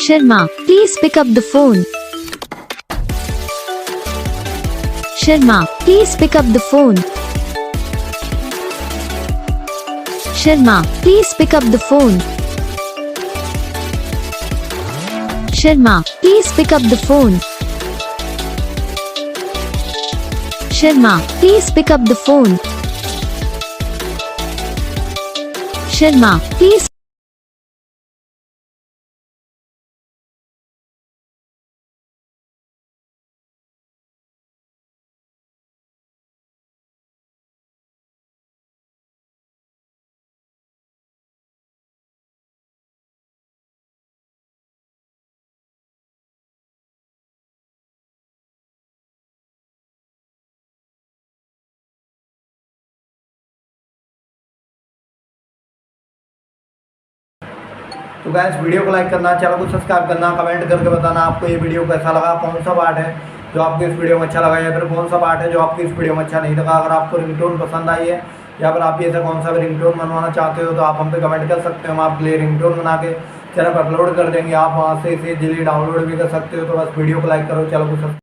Sharma, please pick up the phone. Sharma, please pick up the phone. Sharma, please pick up the phone. Sharma, please pick up the phone. Sharma, please pick up the phone. Sharma, please. तो guys video को like करना, channel को subscribe करना, comment करके बताना आपको ये video कैसा लगा, कौन सा पार्ट है जो आपको इस वीडियो में अच्छा लगा या फिर कौन सा पार्ट है जो आपको इस वीडियो में अच्छा नहीं लगा। अगर आपको रिंगटोन पसंद आई है या फिर आप ऐसा कौन सा भी रिंगटोन बनवाना चाहते हो तो आप हम पे कमेंट कर सकते हो। हम आपके लिए रिंगटोन बना के चैनल पर अपलोड कर देंगे, आप वहाँ से इसे जल्दी डाउनलोड भी कर सकते हो। तो बस वीडियो को लाइक करो, चैनल को